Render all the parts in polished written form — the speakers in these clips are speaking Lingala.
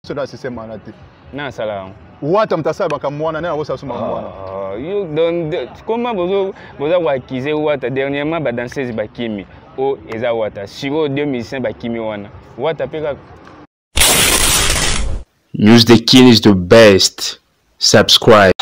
Cela c'est ces maladies. Non, ça là. Ouata mtasa baka mwana na wosa suma mwana. Comment vous avez acquis Ouata dernièrement ba danseuse ba kimi o eza Ouata. Siro 2005 ba kimi wana. Ouata peka. News the King is the best. Subscribe.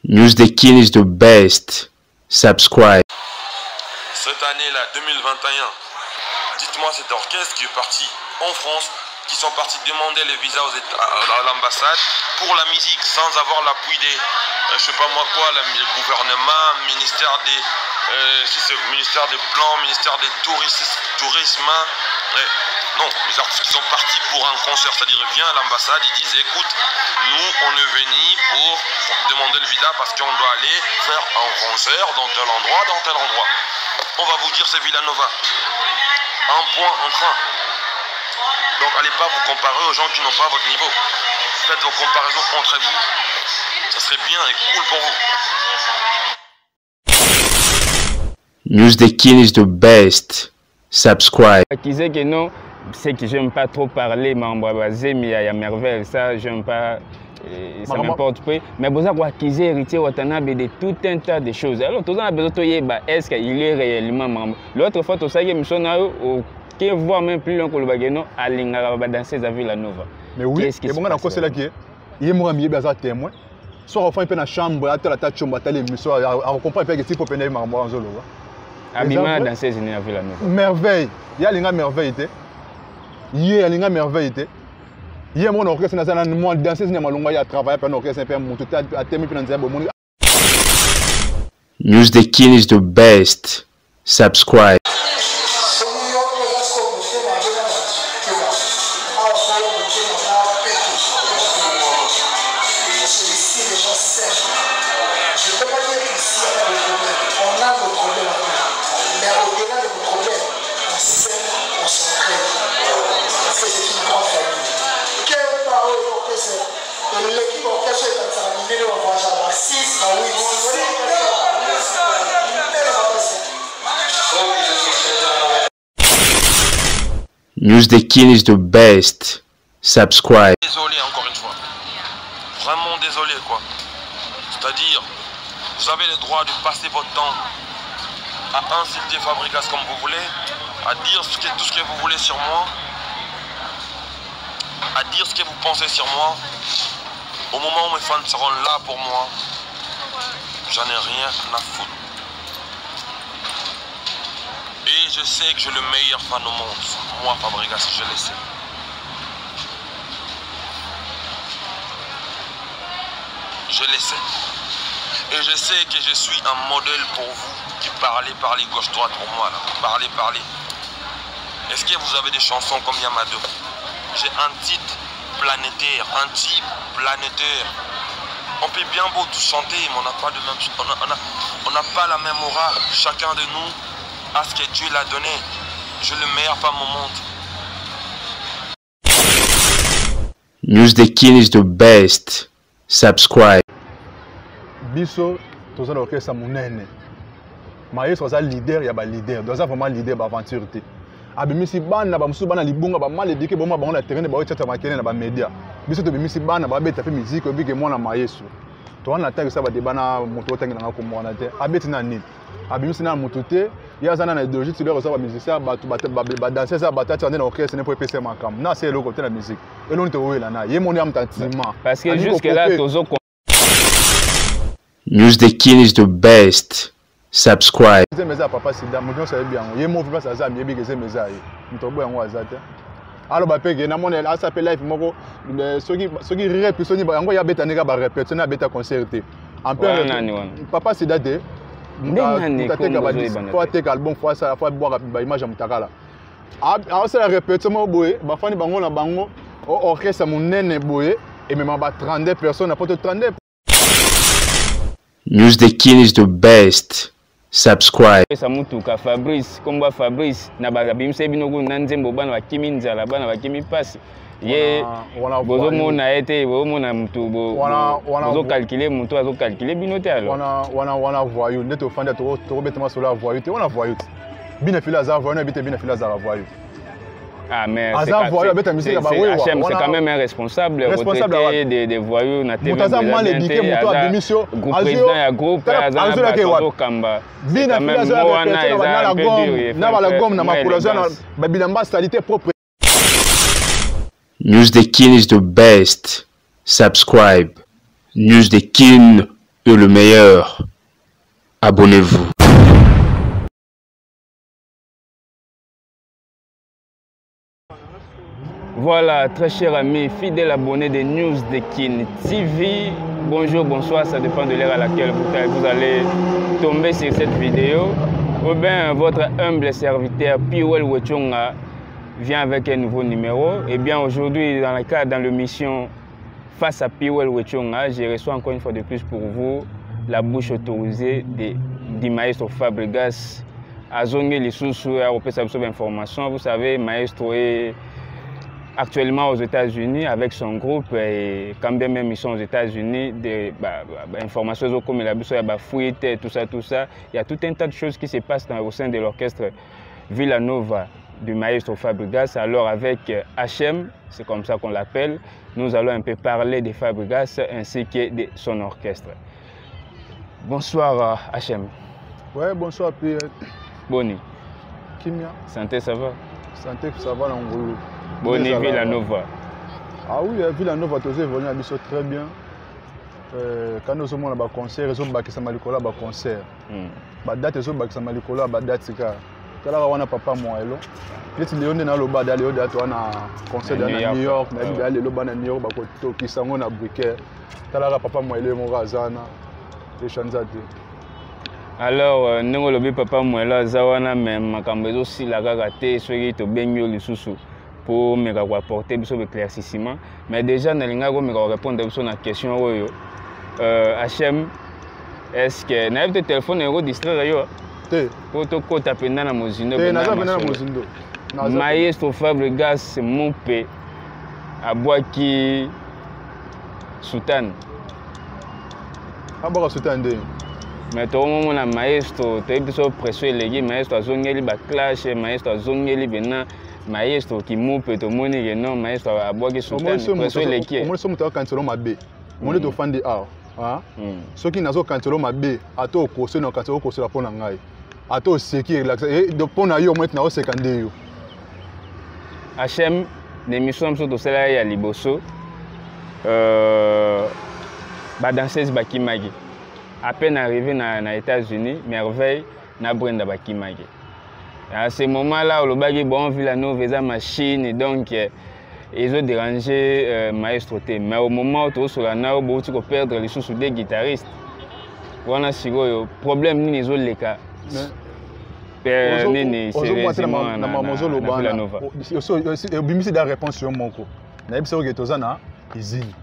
News the King is the best. Subscribe. Cette année-là, 2021, dites-moi cet orchestre qui est parti en France, qui sont partis demander les visas à l'ambassade pour la musique sans avoir l'appui des, je sais pas moi quoi, le gouvernement, ministère des, ministère des plans, ministère des tourisme. Non, les artistes qui sont partis pour un concert, c'est-à-dire ils viennent à l'ambassade, ils disent écoute, nous on est venus pour demander le visa parce qu'on doit aller faire un concert dans tel endroit, dans tel endroit. On va vous dire c'est Villanova. Un point en train. Donc allez pas vous comparer aux gens qui n'ont pas votre niveau. Faites vos comparaisons entre vous. Ça serait bien et cool pour vous. News the King is the best. Subscribe. Qui disait que non, c'est que j'aime pas trop parler, mais il y a merveille, ça j'aime pas, ça m'importe peu. Mais vous avez acquis héritier Watanabe de tout un tas de choses. Alors tout ça besoin de est-ce qu'il est réellement membre. L'autre fois tout ça il me voire même plus loin que le bagano à l'ingara danser à Villanova. Mais oui, et bon on c'est là qui il est moi mieux bazar témoin. Soit enfin il peut na chambre à la tête chambre à l'émission on comprend pas que si pour peiner membre en zolo. Abima danser à Villanova. Merveille. Il y a l'inga merveille té. Il y a l'inga merveille té. Il y a mon orchestre national moi danser na malonga ya travailler pour orchestre un peu mon tout à terminer dans un bon. News the King is the best. Subscribe. News the King is the best. Subscribe. Désolé encore une fois. Vraiment désolé quoi. C'est-à-dire, vous avez le droit de passer votre temps à insulter Fabregas comme vous voulez, à dire tout ce que vous voulez sur moi, à dire ce que vous pensez sur moi. Au moment où mes fans seront là pour moi, j'en ai rien à foutre. Et je sais que j'ai le meilleur fan au monde. Moi, Fabregas, je le sais. Je le sais. Et je sais que je suis un modèle pour vous qui parlez gauche-droite pour moi. Là. Parlez. Est-ce que vous avez des chansons comme Yamado? J'ai un titre planétaire, un type planétaire. On peut bien beau tout chanter, mais on n'a pas de même, on n'a pas la même aura. Chacun de nous a ce que Dieu l'a donné. Je le meilleur femme au monde. News the King is the best. Subscribe. Biso, tous les orchestres monene. Maïs was un leader, il y a un leader. Dans un vraiment leader, aventure. abimisi bana ba musu bana libunga ba mal éduqué bon ba on la terrain ba tata makene na ba média biso to bimisi bana ba beta pe musique obike mwana mayesu to wana ta ça ba debana moto otangela ngako mwana te abeti na nini abimisi na moto te ya zana na idéologie tu leur ça ba musicien ba danser ça ba tata na orchestre ne peut PC makam na c'est le côté la musique et l'on te oela na ye mon am tantima parce que jusque là tozo News the King is the best. Subscribe. Meza papa sida mo jonso bien ye mo pas ça mi bi ke meza ye mtobo yango azata alors ba pege na mona asa pe live moko soki rep soni ba yango ya beta neka ba répéter na beta concerté en peu papa sida de mutaka ba faut te album faut ça faut boire ba image ya mutakala a ça la répéter mo boye ba fani bango na bango orchestre monene boye et même ba 32 personnes na poto 32. News the King is the best. Subscribe. Samutuka Fabrice, komba Fabrice na babimse binogo nanzembo bana bakimi nzala bana bakimi pasi. Ye bozo mona ete bozo mona mutu bozo calculer mutu azo calculer binote alors. Wana voyou neto fanda to betema solo voyou te wana voyou. Bina fila za voyou na bite bina fila za voyou. Ah mais c'est quand même un responsable des voyous na TV. Mutaza mal éduqué mutu abimisio. Président ya groupe azo kamba. Bina fila za na bala gom na makulazo na babilamba salité propre. News the King is the best. Subscribe. News the King est le meilleur. Abonnez-vous. Voilà, très chers amis, fidèles abonnés de News the King TV. Bonjour, bonsoir, ça dépend de l'heure à laquelle vous allez tomber sur cette vidéo. Ou bien, votre humble serviteur Piwel Wechonga vient avec un nouveau numéro. Et bien, aujourd'hui, dans le mission Face à Piwel Wechonga, je reçois encore une fois de plus pour vous la bouche autorisée du maestro Fabregas. Azonge Lissousou, à information. Vous savez, maestro est actuellement aux États-Unis avec son groupe et quand bien même ils sont aux États-Unis, des informations comme la fuite, tout ça, il y a tout un tas de choses qui se passent au sein de l'orchestre Villanova du maestro Fabregas. Alors avec HM, c'est comme ça qu'on l'appelle, nous allons un peu parler de Fabregas ainsi que de son orchestre. Bonsoir HM. Ouais, bonsoir Pierre. Boni. Kimia. Santé, ça va? Santé, ça va l'Angolo. Boni Villanova. Ah oui, Villanova, tu es venu à Bissau très bien. Quand nous sommes à un concert, nous sommes à un concert. Date, nous sommes à un date. Tu as papa moi. Tu es allé à un concert à New York. Tu es allé à New York, tu es allé à Briquet. Tu as papa moi, tu es allé alors, nous avons papa moi là, Zawana même quand aussi la gagate, celui qui benyo les sous pour me apporter des éclaircissements. Mais déjà, nous allons répondre à la question. HM, est-ce que vous avez un téléphone et vous distraire? Pour te taper dans la mosino. Maestro Fabregas, mon père, à Boaki Soutan. À Boaki Soutan. Mais tout le monde a maestro, tu es pression légué, maestro a zongeli ba clash, maestro a zongeli bena, maestro qui moupe tout le monde et non maestro a boire qui soutient pression légué. Moi sommes quand tu ma bé. Moi de fan de art. Hein? Ceux qui n'ont quand tu ma bé, à toi au course non quand tu au course la pona ngai. À toi c'est qui relax et de pona yo maintenant au secondé yo. HM l'émission sur tout cela ya liboso. Ba danseuse bakimagi. À peine arrivé dans les États-Unis, merveille, na Brenda Bakimagi. À ce moment-là, le bagage bon Villanova faisait machine, donc ils ont dérangé maestro. Mais au moment où tu as perdre les sous des guitaristes, on a le problème ni les autres les cas. Ni sérieusement na Villanova. Bimisi da réponse sur mon coup. Na ebisa que tozana izini.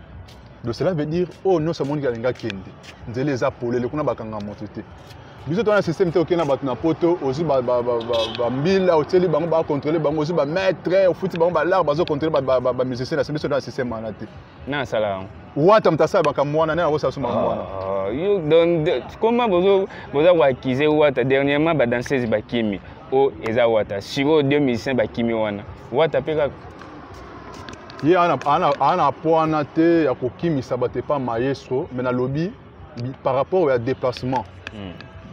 Donc cela veut dire oh non c'est mon gars nga kende. Nzele les apolé le kuna bakanga mototé. Biso tona système te okena batu na poto aussi ba mbila hôtel bango ba contrôler bango aussi ba maître au foot bango ba l'art bazo contrôler ba musicien na biso tona système manati. Na sala. Wata mtasa baka mwana na osa suma mwana. You don comment bozo wa kize wata dernièrement ba danseuse ba kimi. o eza wata siko deux musiciens bakimi wana wata pe kaka ye ana poana te ya kokimisa bato epa maestro mais na lobby par rapport ya déplacement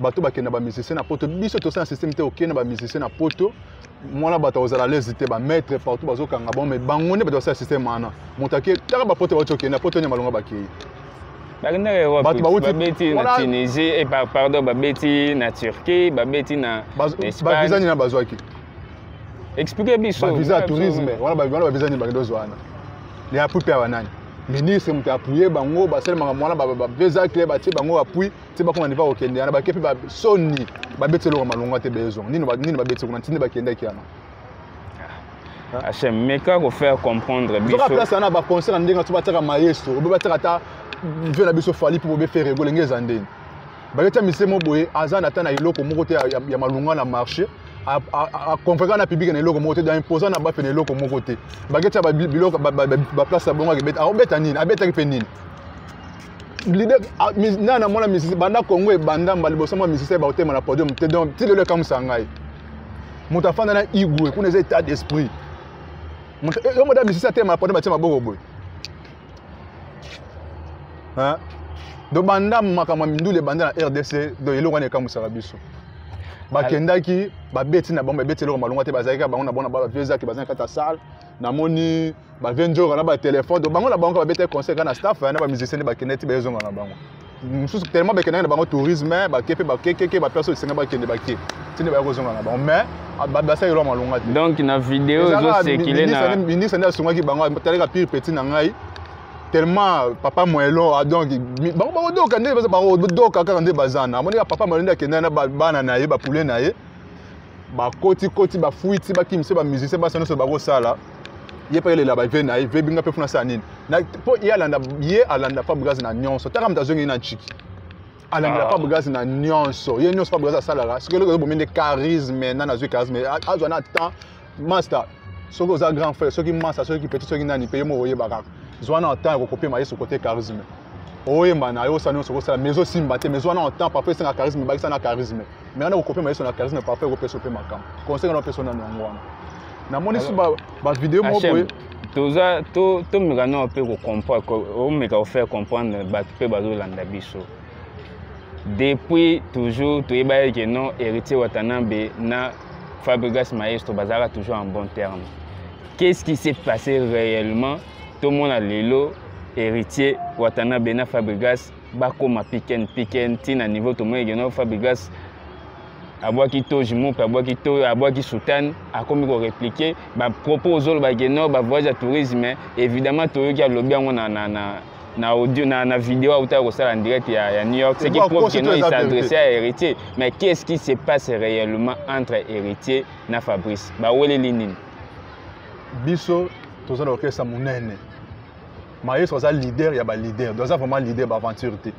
bato bakenda bamusicien na poto biso tosala système te okende bamusicien na poto mwana bato ozala lezi te bamaître partout bazokanga bon mais bango nde bato basala système wana moto ake taka bapoto bauti okende na poto nyama longa bakei bakendaka Europe babeti na Tunisie pardon babeti na Turquie babeti na Espagne bavisa nini na bazwaki expliquez biso bavisa ya tourisme wana bavisa nini bakendozwa wana le appui mpe ya banani ministre moto appuye bango basalemaka mwana bavisa clé batie bango appui te bakoma niva kokende wana bake mpe basoni babeti eloko malonga te besoin nini babeti kuna ntindi bakendaki wana Hachem, mais quand on fait comprendre biso place wana baconcert ndenge to bataka maestro obe bataka ta vie na biso fali pour faire rigoler ngeza ndeni baketa misemo boye azana ata na eloko moko te ya malunga na marché a convaincre na public na eloko moko te da imposer na ba fe na eloko moko te baketa ba biloko ba place ya bongo akebeta obeta nini abeta ki pe nini leader na mona misisi banda Congo e banda mbalibosa mwa misisi ba otema na podium te donc ti le comme sangai moto afanda na igwe kuna état d'esprit moto yo moda misisi atema na podium batia maboko boye hein do banda makama mindule banda na RDC do eloko wana ekamusaka biso bakendaki babeti na bango babeti eloko malonga te bazalaki bango na bona bavezaki bazalaki kata salle namoni bavenjora na batelefone do bango na bango babeti conseil kana staff na bamusicien bakendaki bazonga na bango mususu tellement bakendaki na bango tourisme bakepe bakekeke baperso esenga bakende bake tinde bakozonga na bango mais basali eloko malonga te donc na vidéo ezosekile na ministre nde asungaki bango taleka pire petit na ngai tellement papa moelo donc bango doka nde bango doka kaka nde bazana amoni papa moelo nde akenda na bana na ye bapule na ye bakoti bafuiti bakimisa bamusicien basa nyonso bakosala ye mpe elela bave na ye vebinga mpe funa sala nini mpo ye alanda Fabregas na nyonso taka moto azongi na nchiki alandela Fabregas na nyonso ye nyonso Fabregas asalaka soki eloko ezobomende charisme nani azwi charisme azwa na temps master soki oza grand frère soki master soki petit soki nani mpe ye mo oyebaka zwa na temps ekokopema ye so côté charisme oyemba na yo osala nyonso okosala mais ezosimba te mais zwa na temps parfois esenga charisme ebakisa na charisme mais wana okopema ye so na charisme parfois ekopesa mpe makambo conseil ngana opesa nano yango wana namoni so bavideo moko boye tomeka nao mpe omeka kofaire comprendre bato mpe bazolanda biso depuis toujours toyebaki ke non héritier Watanabe na Fabregas Maestro bazalaka toujours en bon terme. Qu'est-ce qui s'est passé réellement? Tout le monde a lelo héritier Watanabe na Fabregas bakoma piken tina niveau tout le monde ke non Fabregas abwaki to jumeau pe abwaki sultan akomi ko répliquer ba propose ba ke non ba voyage à tourisme évidemment toyoki alobi yango na audio na vidéo auta ko sala en direct ya New York c'est qui prouve que non il s'adressait à héritier mais qu'est-ce qui se passe réellement entre héritier na Fabrice ba wele linini biso toza na orchestre munene Maestro za leader ya ba leader doza vraiment leader ba aventure te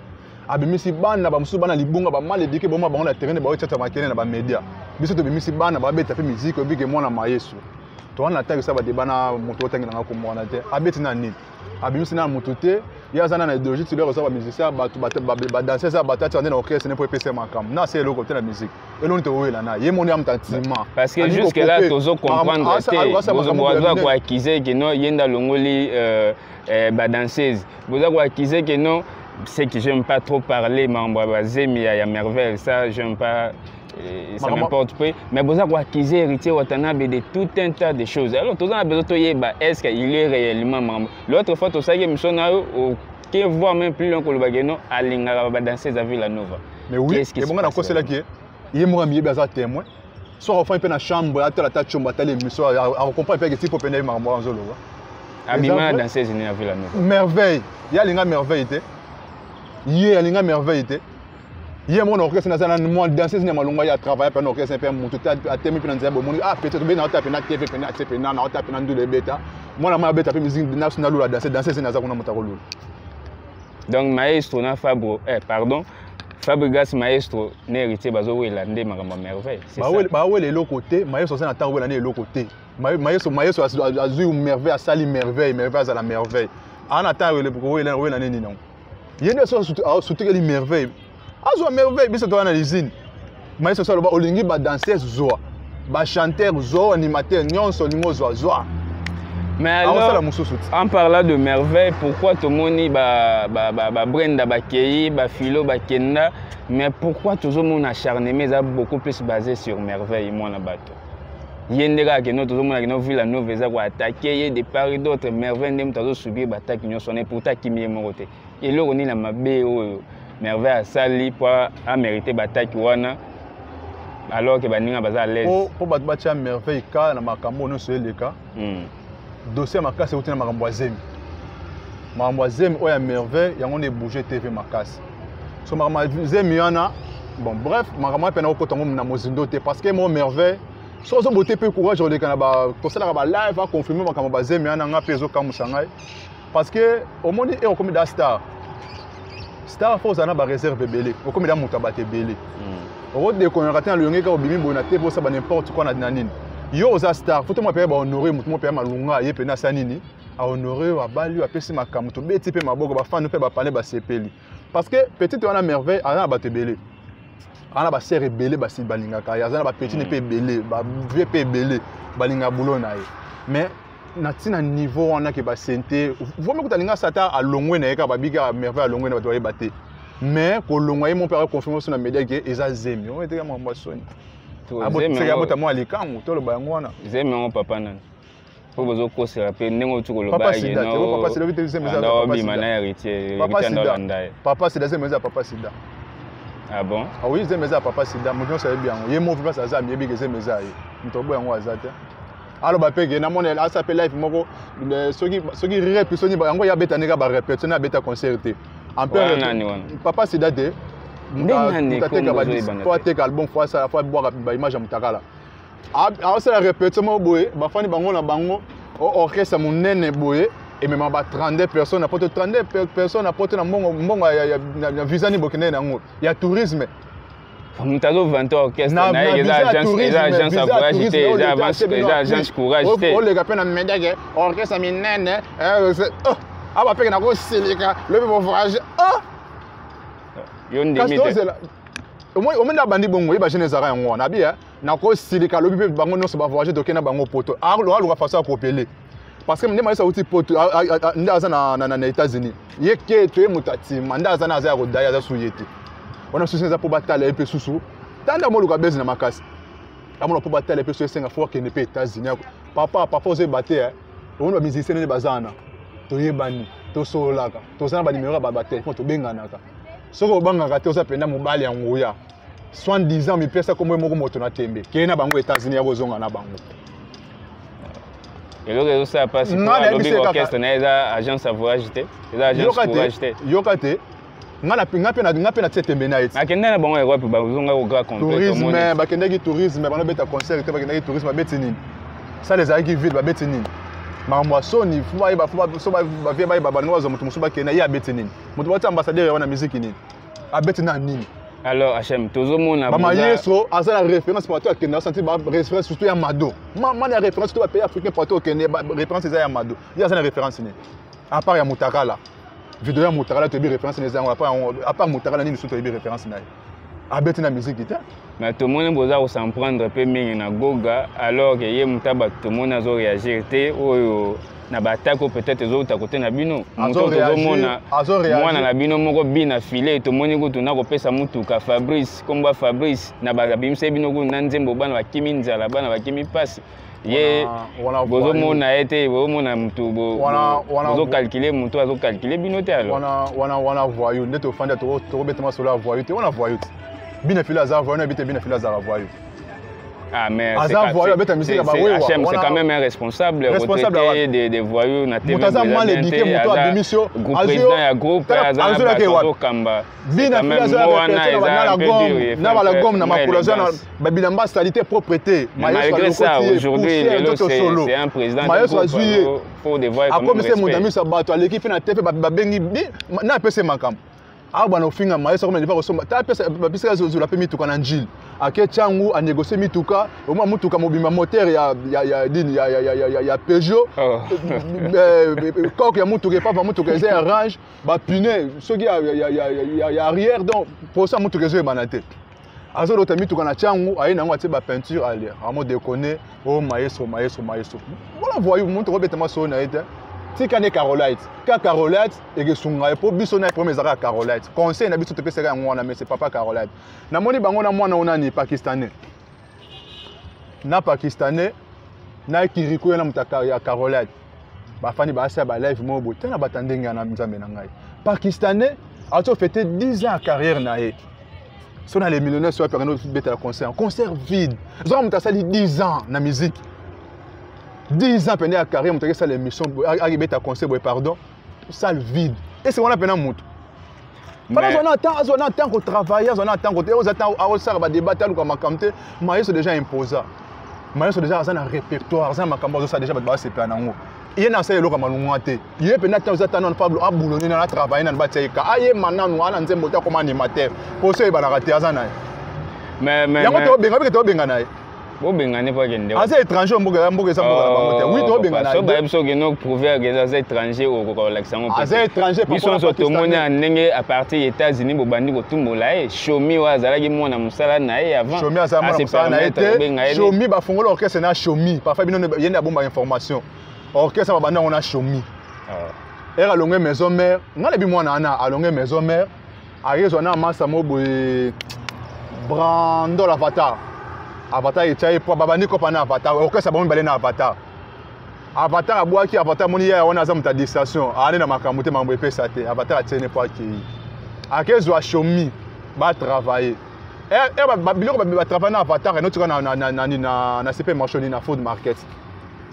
abimisi bana ba musu bana libunga ba mal éduqué ba bango na terrain ba otata makene na ba media biso to bimisi bana ba beta pe musique obike mwana Maestro to wana ta ça ba debana moto otangina ngako mwana te abeti na nini abimisi na moto te ya zana na idéologie tu leur ça ba musicien ba danser ça ba tata na orchestre ne peut passer makam na c'est le côté la musique et l'on te wela na ye moni am tantima parce que jusque là tozo comprendre te bozo ko accuser que non yenda longoli ba danseuse bozo ko accuser que non c'est que j'aime pas trop parler membre bazemi ya merveille ça j'aime pas ça m'importe peu mais vous avez acquis héritier Watanabe de tout un tas de choses alors tous on a besoin de est-ce qu'il est réellement membre l'autre fois tout ça que mission na qui voit même plus loin que le bageno alinga ba danser à Villanova mais oui et bon na ko c'est là qui est moi mi baza témoin soit enfin peu na chambre à la chambre à l'émission à comprendre que si faut peiner mambo en zolo abima danser à Villanova merveille il y a linga merveille te il alinga merveille te hier mon orchestre na moi danser na malonga ya travailler pe orchestre pe mutu ta temi pe na nzembo moni peut-être be na tape na TV pe na tape na tape na ndule beta moi na ma beta pe musique nationale la danser na za kuna mutako lulu donc Maestro na Fabregas Maestro na héritier bazo wela nde makamba merveille c'est ça ba wela le côté Maestro ça na ta wela na le côté Maestro azui merveille asali merveille à la merveille ana ta wela nini non yende so surtout les merveilles azwa merveille biso to na l'usine Maestro ça olingi ba danseuse zoa ba chanteur zo animateur nyonso lingo zwa. Mais alors, en parlant de merveille, pourquoi tout le monde Brenda Bakei, Philo Bakenda, mais pourquoi tout le monde acharnement est beaucoup plus basé sur merveille, moi, na bateau. Yendera que tout le monde a vu la nouvelle attaquer des part d'autres merveilles n'aiment pas subir l'attaque qui sont pourtant qui m'y est morté. Et là on est la mabé merveille à sali pour à mériter l'attaque wana alors que baninga baza à l'aise. Pour battre merveille ka na makambo no so le cas. Dossier makasi uti na makambo azemi. Makambo azemi oya merveille yango ne bouger TV makasi. So makambo azemi yana bon bref makambo pena ko tongo na mozindo te parce que mon merveille so zo boté pe courage de kana ba kosala ba live a confirmer makambo bazemi yana nga pezo kamusangai parce que au monde est comme da star faut zana ba réserve belé au comme da muta baté belé au de ko ngata le ngeka obimi bona te pour ça ba n'importe quoi na dinanine yo za star faut moi payer ba honorer mutu mo payer malunga ye pe na sanini a honorer wa bali a pesi makambo to beti pe maboko ba fan pe ba parler ba sepeli parce que petite wana merveille ana ba te belé ana ba sere belé ba si balinga ka ya zana ba petit ne pe belé ba vieux pe belé balinga boulot na ye mais na tina niveau wana ke ba senté vous me kutalinga sata a longwe na ka ba biga merveille a longwe na ba to baté mais ko longwa ye mon père confirmé sur na média que eza zemi on était comme moi soni c'est ya bota moi likangu to lo ba ngwana zemi on papa nan pour besoin ko se rappeler nengo tu ko lo ba ye no papa c'est le vite zemi za papa bi mana héritier papa c'est zemi za papa sida. Ah bon? Ah oui, zemi za papa sida mo ça bien ye mo fi pas za mi bi ke zemi za ye ntobo yango azate alors ba pege na mon elle s'appelle live moko soki rire puis soni yango ya beta neka ba répéter na beta concerté en père papa sida de faut attaquer album faut ça faut boire ba image mutakala ah c'est la répétition mo boye ba fani bango na bango orchestre munene boye et même ba 32 personnes apporte 32 personnes apporte na mbongo ya visa ni bokene na ngo ya tourisme mutazo 20 orchestre na agence à voyage déjà agence courage on les appelle na médaille orchestre minene ah ba peke na ko silika le voyage yo ndimite au moins na bandi bongo ba jeune zara yango na bia na ko silika lobi pe bango no so ba voyage to kena bango poto lo ka façon ko peler parce que ndema ça outi poto ndaza na États-Unis yeke to mutati mandaza na za ko daya za suyete on a souci za po batala et pe susu tanda mo luka bezi na makasi amona po batala et pe susu senga fois que ne pe États-Unis papa oze bater on va musicien ne bazana to yebani to solaka to zana ba numéro ba téléphone to benganaka soko bangaka te oza penda mobali ya nguya 70 ans mi pesa comme moko moto na tembe kena bango États-Unis ya bozonga na bango et le ça passe pour le orchestre na eza agence à voyage te eza agence courage te yokate ngana pe na tembe na eti akenda na bango ya quoi bazonga au grand complet tourisme bakenda ki tourisme bana beta concert te bakenda ki tourisme ba beti nini ça les a qui vite ba beti nini makambo soni fuba ba vie ba bango zo mutu musuba kena ya beti nini mutu ba ambassadeur wana musique nini a beti na nini alors Hachem tozomona ba yeso azala référence pour toi kena senti ba référence surtout ya Mado man ya référence tout pays africain pour toi kena référence ya Mado ya zana référence ni à part ya Mutakala vidéo ya Mutakala to bi référence ni za à part Mutakala ni surtout bi référence na a beti na musique te mais tout le monde boza ko s'en prendre peu mingi na goga alors que ye mutaba tout le monde azo réagir te oyo na batako peut-être zo ta côté na bino azo réagir moi na bino moko bina filet tout le monde ko tuna ko pesa mutuka Fabrice komba Fabrice na ba bimse bino ko na nzembo bana ba kimi nzala bana ba kimi passe ye bozo mona été bozo mona mutu bozo calculer mutu azo calculer bino te alors wana voyou ndeto fanda to betema solo voyou te wana voyou bina fila za voyou na bite bina fila za voyou. Ah mais c'est quand même un responsable des voyous na TV. Mutaza moi les diké moto a démission. Président ya groupe azana bato kamba. Bina fila za na bala gom na makulazo na babilamba salité propreté. Malgré ça aujourd'hui c'est un président pour des voyous comme ça. Comme c'est mon ami ça bato l'équipe na TV babengi na pese makam. Ah bana ofinga maïs comme il va recevoir ta pesa babisika zo la pemi tuka na njil ake changu a négocier mituka au moins mutuka mobima moteur ya Peugeot coque ya mutuka papa mutuka ez arrange ba pneu soki ya arrière donc pour ça mutuka zo banate azo lota mituka na changu aye nango atie ba peinture ali amo déconner oh maestro voilà voyou montre robetama so na ete tika ne Carolite ka Carolite et que sunga po biso na premier zaka Carolite conseil na biso te pesa ya ngwana mais c'est papa Carolite na moni bango na mwana onani pakistanais na pakistanais na kiriko na mutaka ya Carolite ba fani ba sa ba live mobo tena batandenga na nzambe na ngai pakistanais a fêté 10 ans de carrière na ye. Si on a les millionnaires sur la concert vide. Ils ont 10 ans dans la musique. 10 ans pendant la carrière, on a fait l'émission, arrivé à concert, pardon, salle vide. Et c'est ce qu'on a fait dans le monde. On attend qu'on travaille, on attend qu'on débatte, mais c'est déjà imposant. Mais c'est déjà un répertoire, c'est déjà il y a un peu de malhonnêteté. Il y a un peu de Pablo a boulonné dans le travail dans le bâtiment. Il y a maintenant nous allons dire que comme animateur. Pour ça il va rater azana. Mais il y a un peu de bengana. Bo bengana pas gende. Az étranger mboga ça mboga. Oui to bengana. So ba biso geno prouver que az étranger au relaxation. Az étranger pas. Biso so tomoni ndenge à partir des États-Unis bo bandi ko tumbola e shomi wa azalaki mona musala na e avant. Shomi azama musala na été. Shomi ba fongola orchestre na shomi. Parfois bino yenda bomba information. Orchestre babanda on a chomi. Era longue maison mère, ngale bi mwana ana alonge maison mère. Ayezo na masa mobo brando l'avatar. Avatar etaye po babandi ko pana avatar. Orchestre babon balé na avatar. Avatar abwaki avatar moni ya ona za muta distraction. Ane na makamute mambo epesa te. Avatar atene po aki. Akezo a chomi ba travailler. Biloko ba travailler na avatar et notre na CP marchoni na food market.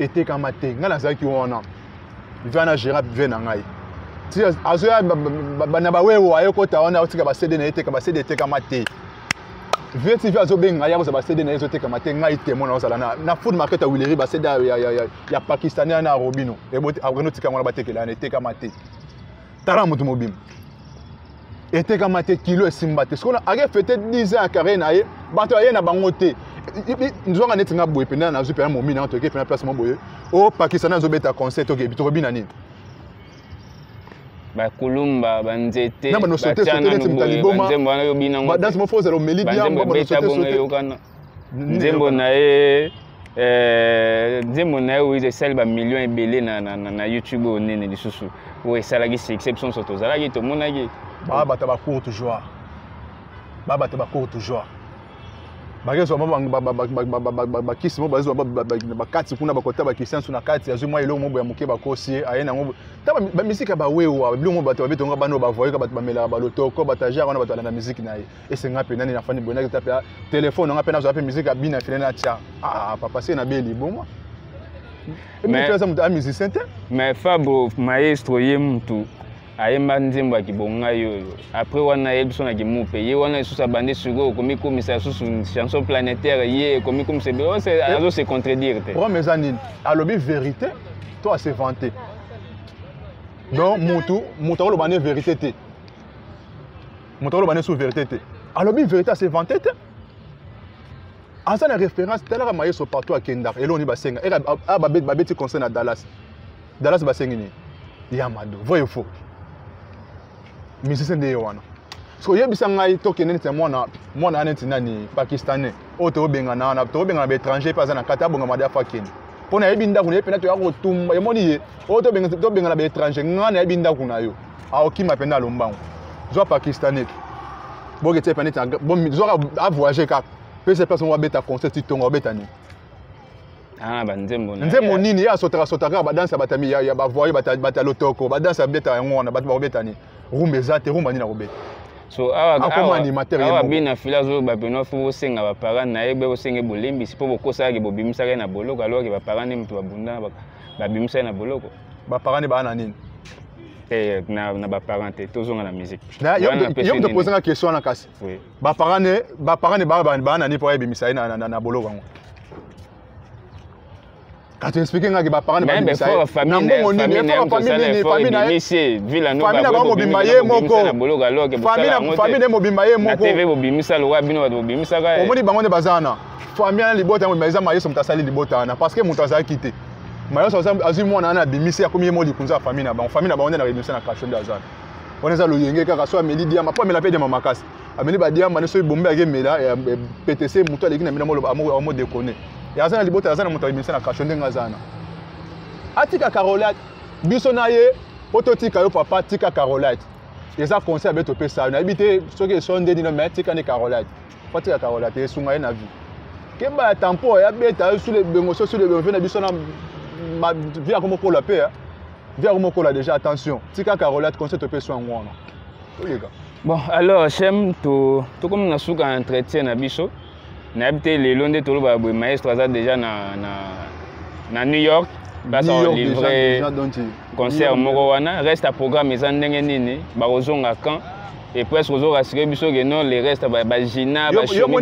Était comme maté ngala zaki wona vana gérard vena ngai ti azoya bana ba wewo ayoko ta ona utika ba CD na ete ka ba CD ete kama te VTV azo benga ya ba CD na ezo te kama te ngai te mona osala na food market a Wileri ba CD ya pakistanais na Robino e boti agno tika mona ba tekela na ete kama te tara mutu mobim ete kama te kilo esimba te skona age fêté 10 ans carrière na ye bato aye na bango te nous avons un boy pendant na zupe na momi na to ke pendant place mo boye o pakistanais zo beta concert to ke bito bina nini ba kulumba ba nzete na ba no sauter nzembo na yo bina ngo ba dans mo foza lo meli bien mo no sauter nzembo na e nzembo na yo ize sel ba millions ebele na YouTube onene lisusu o esalaki exception soto zalaki to monaki ba ta ba court joie ba ta ba court joie bagezo ba kisi mo bazo ba kati kuna ba kota ba kisansu na kati azu mwa ilo mo ya muke ba kosie ayena ngo ta ba musique ba wewa bilo mo bato betonga bano ba voyer ka bato ba mela ba lotoko bataja ona bato na musique na ye esenga pe nani na fani bona ka tape téléphone nga pe na zo pe musique abina fele na tia papa c'est na beli bon mais tu as un musicien mais Fabo maestro ye mtu ayemba nzembo akibonga yoyo après wana yebso na kimupe ye wana isusa bande sugo komi komisa susu chanson planétaire ye komi comme c'est bien c'est azo se contredire te pour mes années alobi vérité toi c'est vanté donc mutu lo bande vérité te mutu lo bande sous vérité te alobi vérité c'est vanté te asa na référence tala mayeso partout à Kendar et l'on y basenga et babeti concert à Dallas basengini Yamado voyez faux musicien de wana so yebisa ngai to kenene te mwana aneti nani pakistanais o to benga na be étranger pas na kata bonga madia fakin pona yebinda kuna yepena to ya ko tumba yemoni ye o to benga na be étranger ngana yebinda kuna yo a okima penda lombango zo pakistanais boge te peneta bon zo a voyager ka pese person wa beta concert ti tonga betani ba nzembo nini ya sotaka ba dansa batami ya ba voyer bata lotoko ba dansa beta ngona ba betani rumba ezate rumba nina kobeta so awa bina filazo bapeno fo senga ba parents na ebe osenge bolembi sipo bokosa ke bobimisaka na boloko alors ke ba parents mutu babunda babimisa na boloko ba parents ba na nini na ba parents te tozonga na musique yo te poser la question na kasi ba parents ba na ni po ebimisa na boloko ngo quand tu expliques que ba parents ba bimisa na mbongo nini famille na ici villa no ba mobimba ye moko famille mobimba ye moko TV bobimisa lo wa bino ba bobimisa ka omoni bango ne bazana famille na libota mo meza mayeso mutasali libota na parce que mutazali kité mayeso azu mwana na bimisa ya komi mo likunza famille na bango na réunion na cachon d'azana On est à l'Oyenge, car soit Amélie Diama, pas Mélapé de Mamakas. Amélie Badiama, ne soit bombé à Mela et PTC, Mouta, les Guinéens, à mot déconné. Et à ça, les bottes à Zana, Mouta, à Kachonde Ngazana. Atika Carolite, Bissonaye, Ototika, papa, Tika Carolite. Et ça, conseil à Beto ça. On a habité ceux qui sont des dynamiques, Tika Carolite. Pas Tika Carolite, et Soumaï Navi. Kemba Tampo, et Abeta, sous les bémotions, sur les bémotions, Bissona, via comme pour la paix. Via comme pour la déjà, attention. Tika Carolite, conseil au soin. Bon, alors, Hachem, tout comme on a su qu'un entretien à Bisso, on a habité les Londres, tout le maestro déjà na New York. Parce qu'on livrait concert Morowana, reste à programme les Andengeni, Barozon à Caen, et presque aux autres assurés, que non, les restes à Bajina, Bachoumi,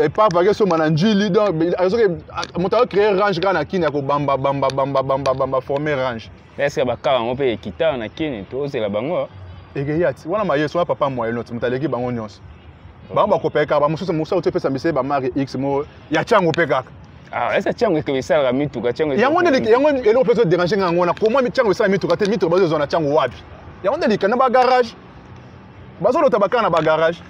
et pas parce que ce mananjili donc mon temps créer range quand na kini ko bamba former range est-ce que ba ka on peut quitter na kini to c'est la bango et que yati wana maye so papa moi l'autre mutaleki bango nyonso ba ko peka ba muso muso te pesa mise ba mari x mo ya chango peka ah est-ce que chango que ça la mitu ka chango yango elo peut déranger ngona comment mi chango ça mitu ka te mitu ba zo na chango wapi yango ndeli na ba garage ba zo lota ba kana ba garage.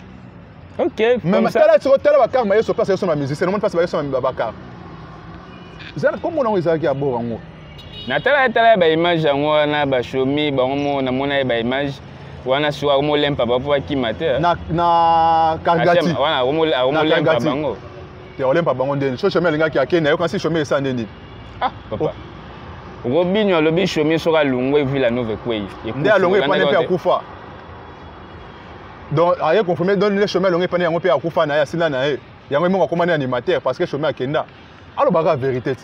Ok. Mais là, tu as la carte, mais il se passe sur ma musique. C'est le monde passe sur ma carte. Comment on est à bord en haut? Natala ba image en na ba shomi ba mo na mona ba image wana suwa mo lempa ba pour qui mater. Na Kargati. Wana mo lempa bango. Te lempa bango ndeni. So chemin linga ki akena yo kasi chemin ça ndeni. Ah papa. Robinho lobi shomi sera lungwe villa nove kwei. Ndé alongwe pa ne pe akufa. Donc, il y a confirmé dans le chemin, on est pas né en pays à Koufa, na ya sila na e. Yango mo commandé animateur parce que chemin akenda. Alors baga vérité.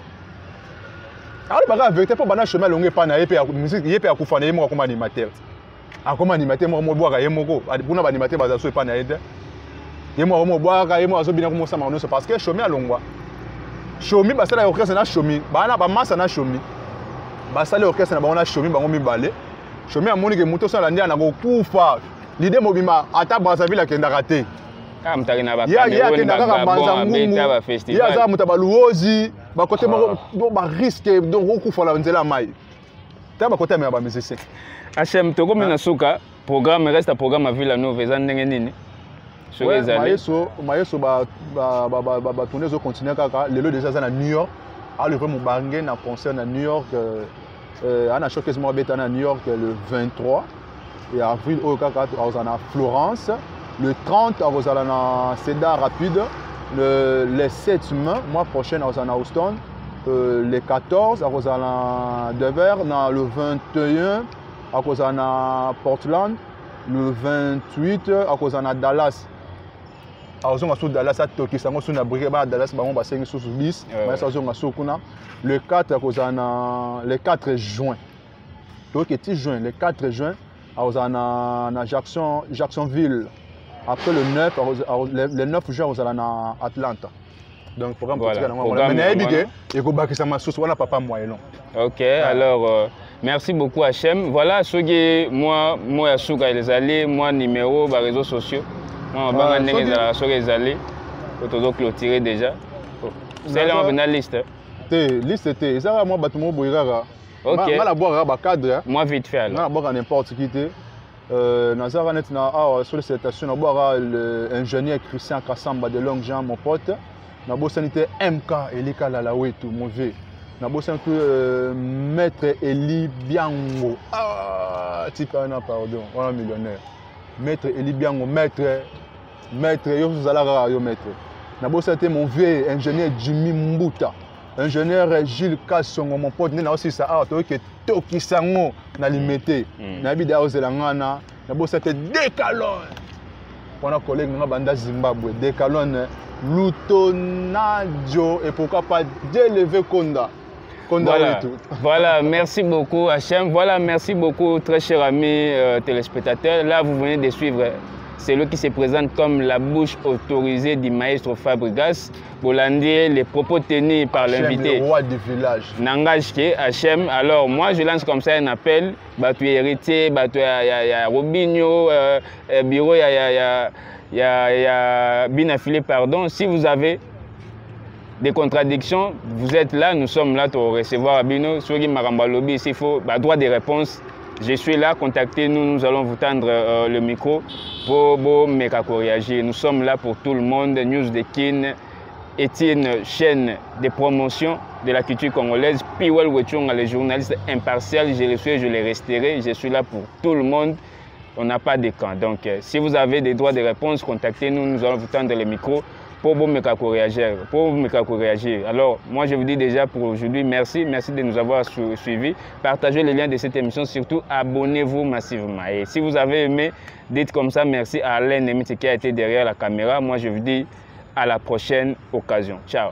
Alors baga vérité pour bana chemin on est pas na e pe musique, y pe à Koufa na mo comme animateur. A comme animateur mo boire yemo ko. Buna ba animateur baza so pas na e. Yemo mo boire yemo azo bina ko sama no parce que chemin alongwa. Chomi ba sala orchestre na chomi. Bana ba massa na chomi. Ba sala orchestre na ba na chomi ba ngomi balé. Chomi amoni ke moto sala ndia na ko Koufa. L'idée mobima ata Brazzaville akenda raté. Ah mutagina ba Cameroun ba beta ba festival. Ya za mutabaluozi ba côté ba risque donc okufa la nzela mai. Ta ba côté mais ba musicien. Hachem to comme na suka programme reste à programme à Villanova za ndenge nini? Mayeso ba tourner zo continuer kaka lelo déjà za na New York. A le vraiment bangé na concert na New York ana showcase mo beta na New York le 23. Et avril, on a Florence. Le 30, on a Cedar Rapide. Le 7 mai, mois prochain, on a Houston. Le 14, on a Denver. Le 21, on a Portland. Le 28, on a Dallas. On a Dallas à Tokyo. On a Brigade Dallas, on a 5 sous 10. Le 4, on a le 4 juin. Donc, le 4 juin. À Jacksonville. Après le 9, le 9 juin, on est à Atlanta. Donc, programme ok, alors merci beaucoup Hachem. Voilà ce que moi les allés, moi numéro, les réseaux sociaux. Moi, les allés. Faut clôturer déjà. C'est là on a liste. Liste, c'est ça moi bâtiment boirara. Ok. Moi vite fait alors. Moi n'importe qui était. Nazara net na sur les stations na boira l'ingénieur Christian Kassamba de Longjean mon pote. Na bo sanité MK Elika Lalawetu mon vieux. Na bo sanité maître Eli Biango. Ah, tika na pardon, on a millionnaire. Maître Eli Biango maître yo vous allez yo maître. Na bo sanité mon vieux ingénieur Jimmy Mbuta. Ingénieur Gilles Kassongo mon pote na aussi ça a to que toki sango na limité na bida ozelangana na bo c'était Décalon on a collègue na banda Zimbabwe Décalon Lutonadio et pourquoi pas Délevé Konda voilà, merci beaucoup Hachem. Voilà, merci beaucoup très chers amis téléspectateurs. Là vous venez de suivre celui qui se présente comme la bouche autorisée du maestro Fabregas. Bolandi, les propos tenus par l'invité. Le roi du village. Nangage qui Hachem. Alors moi je lance comme ça un appel. Batu héritier, Batu ya Robinho, bureau ya Binafilé, pardon. Si vous avez des contradictions, vous êtes là, nous sommes là pour recevoir Abino. Sogi Marambalobi, s'il faut, droit de réponse. Je suis là, contactez-nous, nous allons vous tendre le micro pour réagir. Nous sommes là pour tout le monde. News de Kin est une chaîne de promotion de la culture congolaise. Piwel Wechunga, les journalistes impartials, je le suis, je le resterai. Je suis là pour tout le monde. On n'a pas de camp. Donc, si vous avez des droits de réponse, contactez-nous, nous allons vous tendre le micro pour réagir. Alors, moi, je vous dis déjà pour aujourd'hui, merci de nous avoir suivis. Partagez les liens de cette émission, surtout abonnez-vous massivement. Et si vous avez aimé, dites comme ça, merci à Alain Nemiti qui a été derrière la caméra. Moi, je vous dis à la prochaine occasion. Ciao.